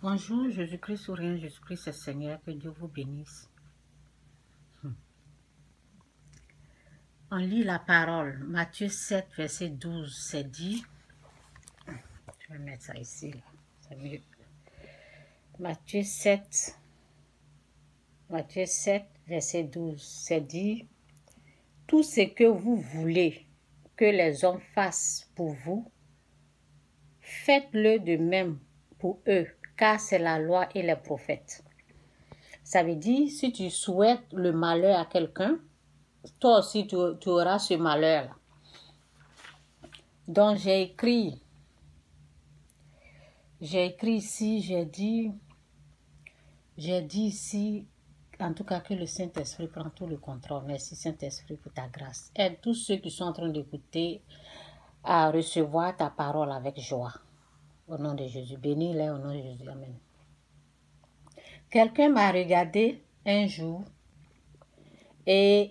Bonjour, Jésus-Christ ou rien, Jésus-Christ est Seigneur, que Dieu vous bénisse. On lit la parole, Matthieu 7, verset 12, c'est dit, je vais mettre ça ici, là, c'est mieux. Matthieu 7, verset 12, c'est dit, tout ce que vous voulez que les hommes fassent pour vous, faites-le de même pour eux, car c'est la loi et les prophètes. Ça veut dire, si tu souhaites le malheur à quelqu'un, toi aussi tu auras ce malheur-là. Donc j'ai écrit ici, j'ai dit ici, en tout cas que le Saint-Esprit prend tout le contrôle. Merci Saint-Esprit pour ta grâce. Aide tous ceux qui sont en train d'écouter à recevoir ta parole avec joie. Au nom de Jésus, bénis-les au nom de Jésus, amen. Quelqu'un m'a regardé un jour et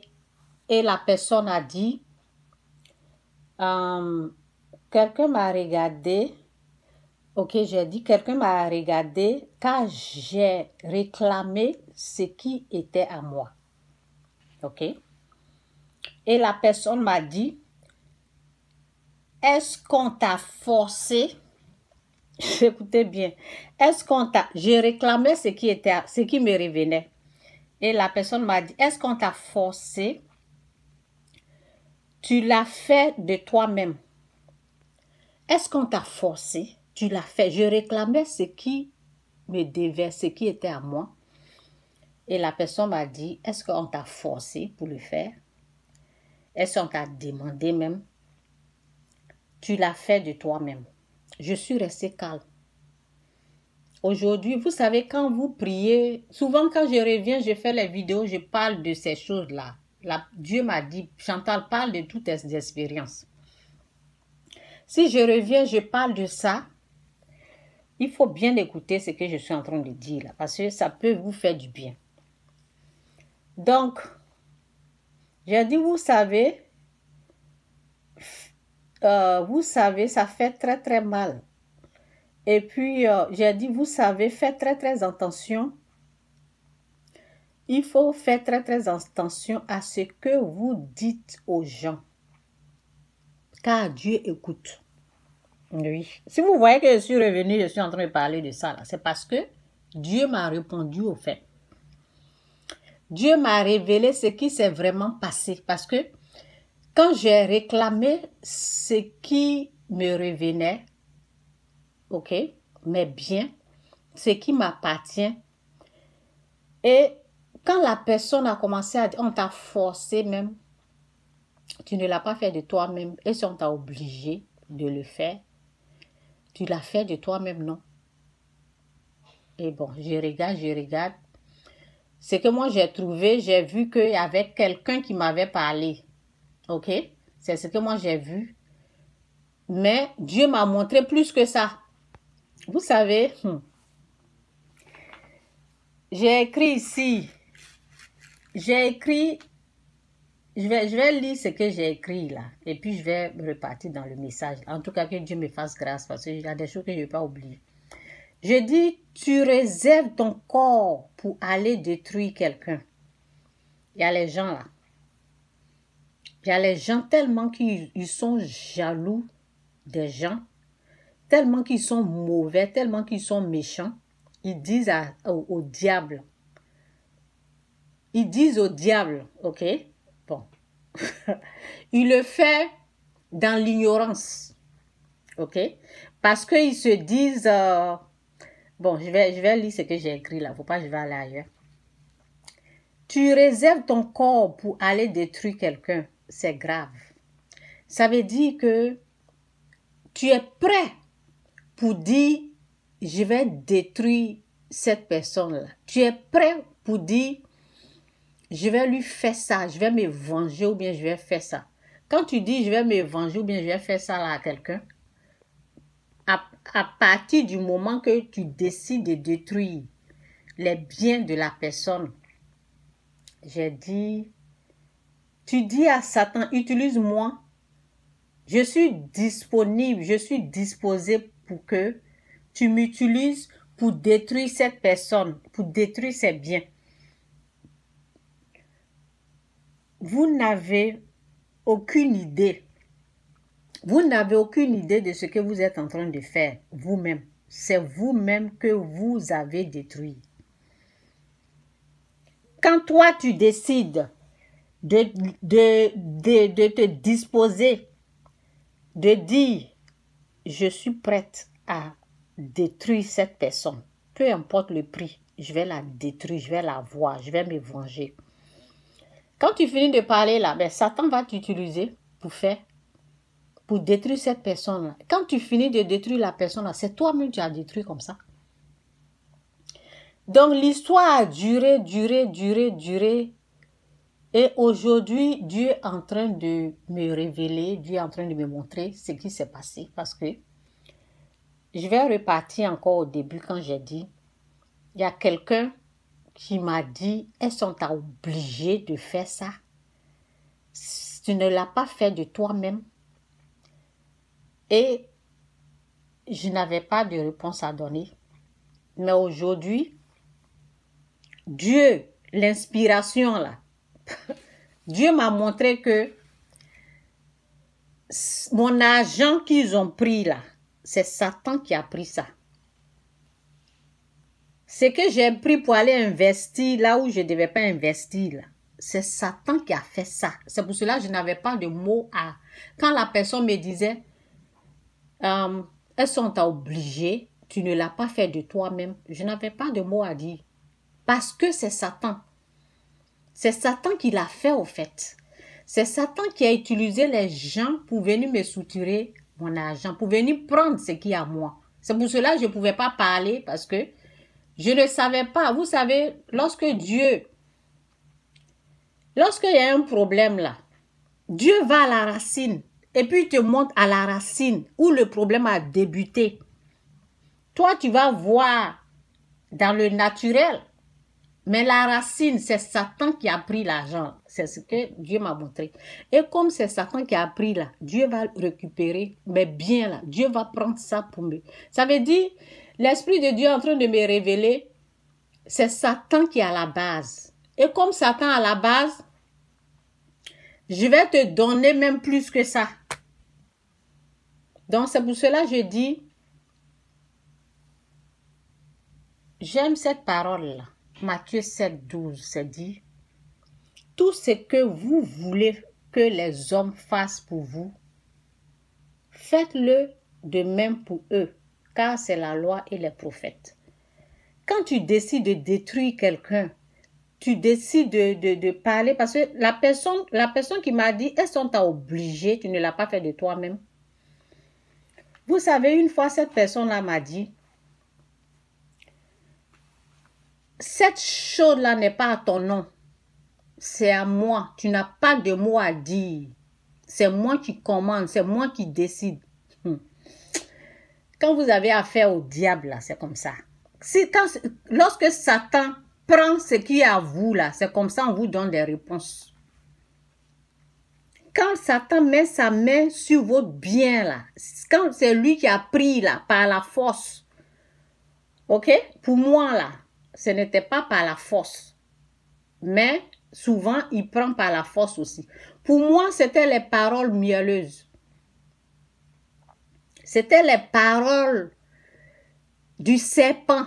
la personne a dit, quelqu'un m'a regardé, quelqu'un m'a regardé car j'ai réclamé ce qui était à moi. Ok? Et la personne m'a dit, est-ce qu'on t'a forcé? Écoutez bien. Est-ce qu'on t'a... J'ai réclamé ce qui me revenait. Et la personne m'a dit, est-ce qu'on t'a forcé? Tu l'as fait de toi-même. Est-ce qu'on t'a forcé? Tu l'as fait. Je réclamais ce qui me devait, ce qui était à moi. Et la personne m'a dit, est-ce qu'on t'a forcé pour le faire? Est-ce qu'on t'a demandé même? Tu l'as fait de toi-même. Je suis restée calme. Aujourd'hui, vous savez, quand vous priez, souvent quand je reviens, je fais les vidéos, je parle de ces choses-là. Dieu m'a dit, Chantal, parle de toutes tes expériences. Si je reviens, je parle de ça. Il faut bien écouter ce que je suis en train de dire là, parce que ça peut vous faire du bien. Donc, j'ai dit, vous savez, ça fait très très mal. Et puis, j'ai dit, vous savez, faites très très attention. Il faut faire très très attention à ce que vous dites aux gens. Car Dieu écoute. Oui. Si vous voyez que je suis revenue, je suis en train de parler de ça, c'est parce que Dieu m'a répondu au fait. Dieu m'a révélé ce qui s'est vraiment passé. Parce que quand j'ai réclamé ce qui me revenait, ok, mais bien, ce qui m'appartient, et quand la personne a commencé à dire, on t'a forcé même, tu ne l'as pas fait de toi-même, et si on t'a obligé de le faire, tu l'as fait de toi-même, non? Et bon, je regarde. Ce que moi j'ai trouvé, j'ai vu qu'il y avait quelqu'un qui m'avait parlé. Ok? C'est ce que moi j'ai vu. Mais Dieu m'a montré plus que ça. Vous savez, j'ai écrit ici. J'ai écrit, je vais lire ce que j'ai écrit là. Et puis je vais repartir dans le message. En tout cas, que Dieu me fasse grâce parce qu'il y a des choses que je ne vais pas oublier. Je dis, tu réserves ton corps pour aller détruire quelqu'un. Il y a les gens là. Il y a les gens tellement qu'ils sont jaloux des gens, tellement qu'ils sont mauvais, tellement qu'ils sont méchants. Ils disent au diable. Ils disent au diable, ok? Bon. Ils le font dans l'ignorance, ok? Parce qu'ils se disent... bon, je vais lire ce que j'ai écrit là. Faut pas que je vais aller ailleurs. Tu réserves ton corps pour aller détruire quelqu'un. C'est grave. Ça veut dire que tu es prêt pour dire, je vais détruire cette personne-là. Tu es prêt pour dire, je vais lui faire ça, je vais me venger ou bien je vais faire ça. Quand tu dis, je vais me venger ou bien je vais faire ça là à quelqu'un, à partir du moment que tu décides de détruire les biens de la personne, j'ai dit, tu dis à Satan, utilise-moi. Je suis disponible, je suis disposé pour que tu m'utilises pour détruire cette personne, pour détruire ses biens. Vous n'avez aucune idée. Vous n'avez aucune idée de ce que vous êtes en train de faire vous-même. C'est vous-même que vous avez détruit. Quand toi, tu décides de te disposer, de dire, je suis prête à détruire cette personne, peu importe le prix, je vais la détruire, je vais la voir, je vais me venger. Quand tu finis de parler là, ben, Satan va t'utiliser pour détruire cette personne-là. Quand tu finis de détruire la personne-là, c'est toi-même qui as détruit comme ça. Donc l'histoire a duré. Et aujourd'hui, Dieu est en train de me révéler, Dieu est en train de me montrer ce qui s'est passé. Parce que je vais repartir encore au début quand j'ai dit, il y a quelqu'un qui m'a dit, est-ce qu'on t'a obligé de faire ça? Tu ne l'as pas fait de toi-même. Et je n'avais pas de réponse à donner. Mais aujourd'hui, Dieu, l'inspiration là, Dieu m'a montré que mon argent qu'ils ont pris là, c'est Satan qui a pris ça. Ce que j'ai pris pour aller investir là où je ne devais pas investir là, c'est Satan qui a fait ça. C'est pour cela que je n'avais pas de mots à... Quand la personne me disait, elles sont obligées, tu ne l'as pas fait de toi-même, je n'avais pas de mots à dire. Parce que c'est Satan. C'est Satan qui l'a fait au fait. C'est Satan qui a utilisé les gens pour venir me soutirer mon argent, pour venir prendre ce qui est à moi. C'est pour cela que je ne pouvais pas parler parce que je ne savais pas. Vous savez, lorsqu'il y a un problème là, Dieu va à la racine et puis il te montre à la racine où le problème a débuté. Toi, tu vas voir dans le naturel. Mais la racine, c'est Satan qui a pris l'argent. C'est ce que Dieu m'a montré. Et comme c'est Satan qui a pris là, Dieu va récupérer, mais bien là, Dieu va prendre ça pour me... Ça veut dire, l'Esprit de Dieu est en train de me révéler, c'est Satan qui est à la base. Et comme Satan à la base, je vais te donner même plus que ça. Donc c'est pour cela que je dis, j'aime cette parole-là. Matthieu 7, 12, c'est dit, tout ce que vous voulez que les hommes fassent pour vous, faites-le de même pour eux, car c'est la loi et les prophètes. Quand tu décides de détruire quelqu'un, tu décides de parler, parce que la personne qui m'a dit, est-ce qu'on t'a obligé, tu ne l'as pas fait de toi-même. Vous savez, une fois, cette personne-là m'a dit, cette chose-là n'est pas à ton nom. C'est à moi. Tu n'as pas de mot à dire. C'est moi qui commande. C'est moi qui décide. Quand vous avez affaire au diable, c'est comme ça. Lorsque Satan prend ce qui est à vous, là, c'est comme ça on vous donne des réponses. Quand Satan met sa main sur votre bien, là, quand c'est lui qui a pris, là, par la force, ok? Pour moi, là, ce n'était pas par la force. Mais souvent, il prend par la force aussi. Pour moi, c'était les paroles mielleuses. C'était les paroles du serpent.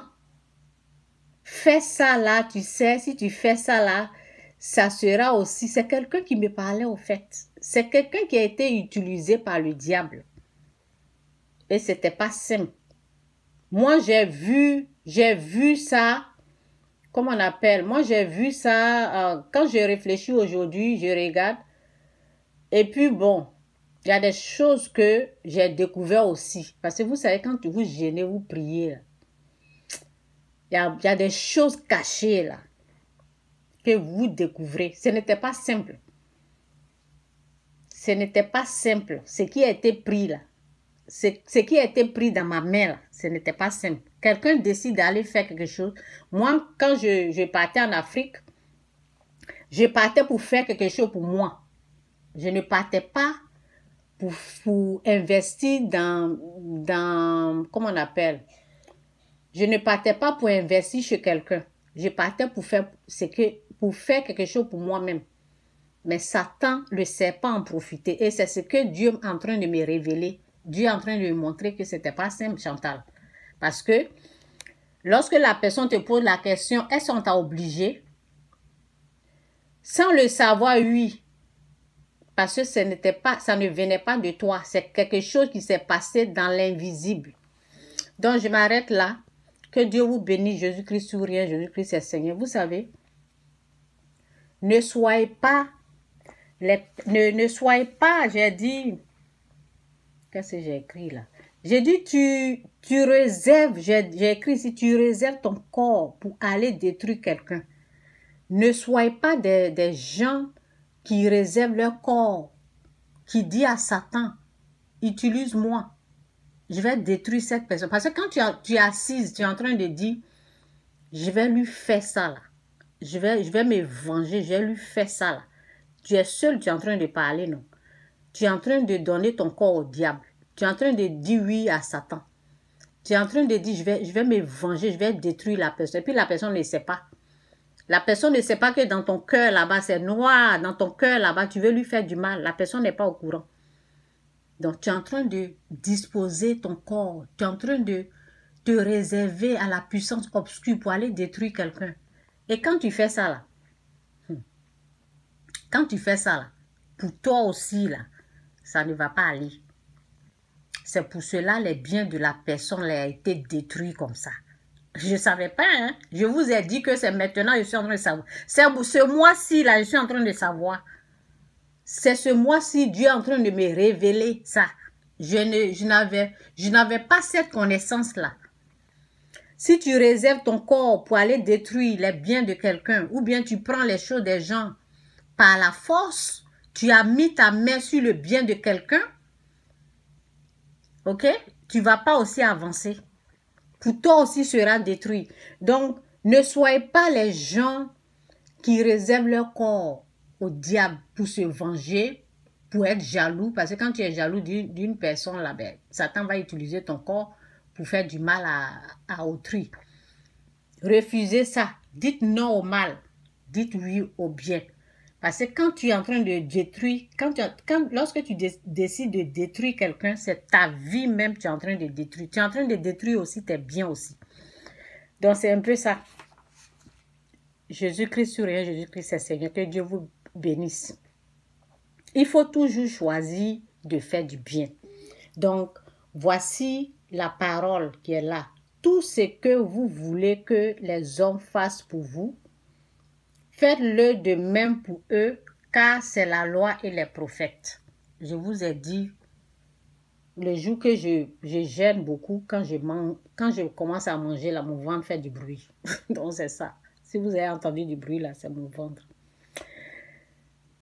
Fais ça là, tu sais, si tu fais ça là, ça sera aussi... C'est quelqu'un qui me parlait au fait. C'est quelqu'un qui a été utilisé par le diable. Et c'était pas simple. Moi, j'ai vu ça... Comment on appelle? Moi, j'ai vu ça, quand je réfléchis aujourd'hui, je regarde. Et puis, bon, il y a des choses que j'ai découvert aussi. Parce que vous savez, quand vous gênez, vous priez, il y a des choses cachées, là, que vous découvrez. Ce n'était pas simple. Ce n'était pas simple. Ce qui a été pris, là, ce qui a été pris dans ma main, là, ce n'était pas simple. Quelqu'un décide d'aller faire quelque chose. Moi, quand je partais en Afrique, je partais pour faire quelque chose pour moi. Je ne partais pas pour investir dans comment on appelle? Je ne partais pas pour investir chez quelqu'un. Je partais pour faire quelque chose pour moi-même. Mais Satan, le serpent, en profitait. Et c'est ce que Dieu est en train de me révéler. Dieu est en train de me montrer que ce n'était pas simple, Chantal. Parce que lorsque la personne te pose la question, est-ce qu'on t'a obligé? Sans le savoir, oui. Parce que ça ne venait pas de toi. C'est quelque chose qui s'est passé dans l'invisible. Donc, je m'arrête là. Que Dieu vous bénisse. Jésus-Christ sourire. Jésus-Christ est Seigneur. Vous savez, ne soyez pas, j'ai dit, qu'est-ce que j'ai écrit là? J'ai dit, tu réserves, j'ai écrit ici, tu réserves ton corps pour aller détruire quelqu'un. Ne soyez pas des gens qui réservent leur corps, qui disent à Satan, utilise-moi, je vais détruire cette personne. Parce que quand tu es assise, tu es en train de dire, je vais lui faire ça là. Je vais me venger, je vais lui faire ça là. Tu es seul, tu es en train de parler, non? Tu es en train de donner ton corps au diable. Tu es en train de dire oui à Satan. Tu es en train de dire, je vais me venger, je vais détruire la personne. Et puis la personne ne sait pas. La personne ne sait pas que dans ton cœur là-bas, c'est noir. Dans ton cœur là-bas, tu veux lui faire du mal. La personne n'est pas au courant. Donc, tu es en train de disposer ton corps. Tu es en train de te réserver à la puissance obscure pour aller détruire quelqu'un. Et quand tu fais ça là, pour toi aussi là, ça ne va pas aller. C'est pour cela les biens de la personne ont été détruits comme ça. Je ne savais pas, hein. Je vous ai dit que c'est maintenant que je suis en train de savoir. C'est ce mois-ci là, je suis en train de savoir. C'est ce mois-ci, Dieu est en train de me révéler ça. Je n'avais pas cette connaissance-là. Si tu réserves ton corps pour aller détruire les biens de quelqu'un, ou bien tu prends les choses des gens par la force, tu as mis ta main sur le bien de quelqu'un, ok? Tu ne vas pas aussi avancer. Pour toi aussi sera détruit. Donc, ne soyez pas les gens qui réservent leur corps au diable pour se venger, pour être jaloux. Parce que quand tu es jaloux d'une personne, là, ben, Satan va utiliser ton corps pour faire du mal à autrui. Refusez ça. Dites non au mal. Dites oui au bien. Parce que quand tu es en train de détruire, lorsque tu décides de détruire quelqu'un, c'est ta vie même que tu es en train de détruire. Tu es en train de détruire aussi tes biens aussi. Donc, c'est un peu ça. Jésus-Christ sur rien, Jésus-Christ est Seigneur. Que Dieu vous bénisse. Il faut toujours choisir de faire du bien. Donc, voici la parole qui est là. Tout ce que vous voulez que les hommes fassent pour vous, faites-le de même pour eux, car c'est la loi et les prophètes. Je vous ai dit, le jour que je gêne beaucoup, quand je commence à manger, là, mon ventre fait du bruit. Donc, c'est ça. Si vous avez entendu du bruit, là, c'est mon ventre.